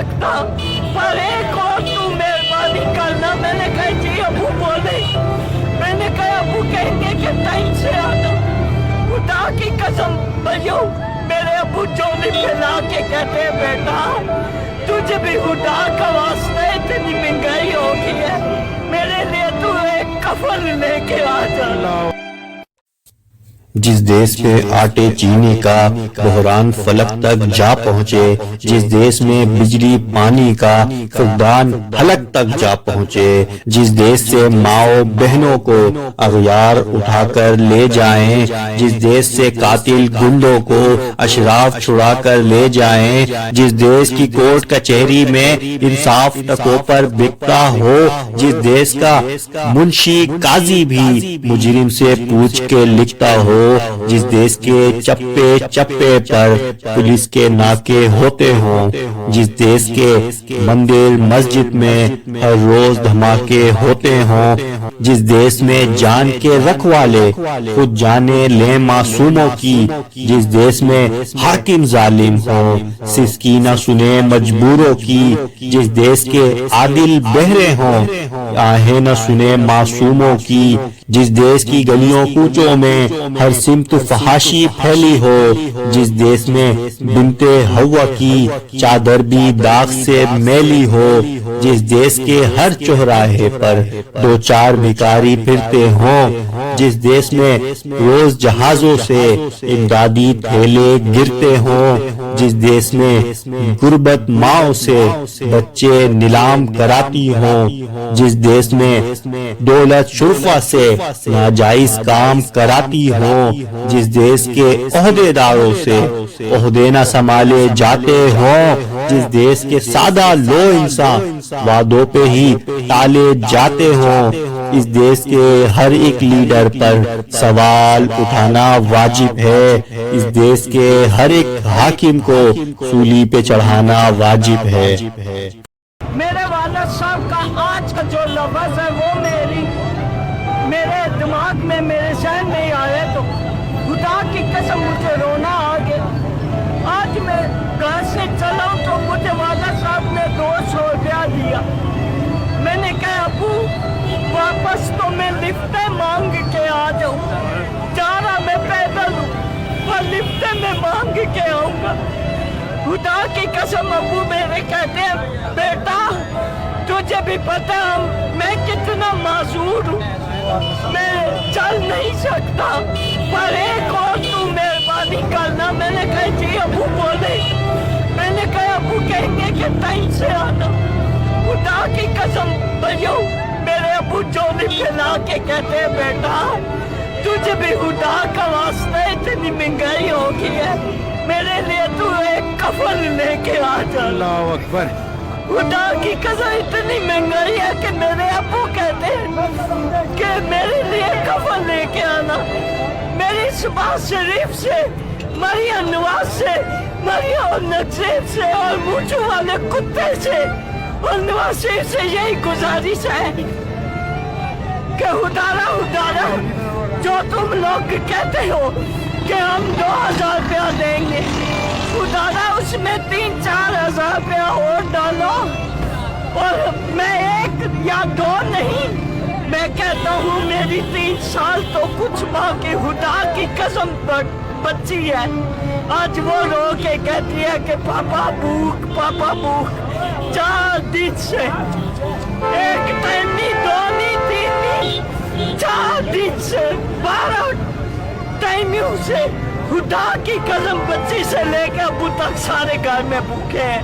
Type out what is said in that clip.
सकता, पर एक और तू मेहरबानी करना। मैंने कहा जी अबू बोले, मैंने कहा अबू कहेंगे कि टाइम से आना। खुदा की कसम भैया, मेरे अबू जोली फैला के कहते हैं बेटा तुझे भी खुदा का वास्ता इतनी महंगाई हो गई है, मेरे लिए तू एक कफन लेके आ जा। जिस देश पे आटे चीनी का बहरान फलक तक जा पहुँचे, जिस देश में बिजली पानी का फुकदान हलक तक जा पहुँचे, जिस देश से माओ बहनों को अगयार उठाकर ले जाएं, जिस देश से कातिल गुंडों को अशराफ छुड़ा कर ले जाएं, जिस देश की कोर्ट कचहरी में इंसाफ टकों पर बिकता हो, जिस देश का मुंशी काजी भी मुजरिम से पूछ के लिखता हो, जिस देश के चप्पे चप्पे पर पुलिस के नाके होते हों, जिस देश के मंदिर मस्जिद में हर रोज धमाके होते हों, जिस देश में जान के रखवाले खुद जाने ले मासूमों की, जिस देश में हाकिम जालिम हो सिसकी न सुने मजबूरों की, जिस देश के आदिल बहरे हों आहें न सुने मासूमों की, जिस देश की गलियों कूचों में हर सिमत फहाशी फैली हो, जिस देश में बिनते हवा की चादर भी दाग से मैली हो, जिस देश के हर चौराहे पर दो चार भिखारी फिरते हों, जिस देश में रोज जहाजों से इमदादी थैले गिरते हों, जिस देश में गुर्बत माओ से बच्चे नीलाम कराती हों, जिस देश में दौलत शुरफा से नाजायज काम कराती हों, जिस देश के ओहदेदारों से ओहदे न संभाले जाते हों, जिस देश के सादा लो इंसान वादों पे ही टाले जाते हों, इस देश के हर एक लीडर पर सवाल उठाना वाजिब है, इस देश के हर एक हाकिम को सूली पे चढ़ाना वाजिब है। मेरे वालिद साहब का आज का जो लफ्ज़ है वो मेरे दिमाग में मेरे सहन में आया तो खुदा की कसम मुझे रोना आ गया। आज मैं घर से चला तो मुझे वालिद साहब ने 200 रुपया दिया। मैंने कहा अबू वापस तो मैं लिफ्टें मांग के आ जाऊँ, जा रहा मैं पैदल हूँ पर लिफ्टें मैं मांग के आऊँगा। खुदा की कसम अबू मेरे कहते हैं बेटा तुझे भी पता मैं कितना माजूर हूँ, मैं चल नहीं सकता, पर एक और तू मेहरबानी करना। मैंने कहा जी अबू बोले, मैंने कहा अबू कहेंगे कि टाइम से आना। खुदा की कसम भैया, मेरे अबू जोली फैला के कहते हैं बेटा तुझे भी खुदा का वास्ता इतनी महंगाई हो गई है, मेरे लिए तू एक कफन लेके आ जा। अल्लाह अकबर। खुदा की कसम इतनी महंगाई है कि मेरे अबू कहते हैं कि मेरे लिए कफन लेके आना। मेरी सुबह शरीफ से, मरिया नवाज से, मरिया और नजीब से और मूछू वाले कुत्ते से और नवाज शरीफ से यही गुजारिश है कि उदारा जो तुम लोग कहते हो कि हम 2000 रुपया देंगे, उदारा उसमें 3-4 हजार रुपया और डालो। और मैं 1 या 2 नहीं, मैं कहता हूँ मेरी 3 साल तो कुछ माँ की खुदा की कसम बच्ची है। आज वो रो के कहती है कि पापा भूख 4 दिन से, 1 टाइम नहीं, 2 नहीं, 3 नहीं, 4 दिन से 12 टाइमियों से खुदा की कसम बच्ची से लेकर अबू तक सारे घर में भूखे हैं।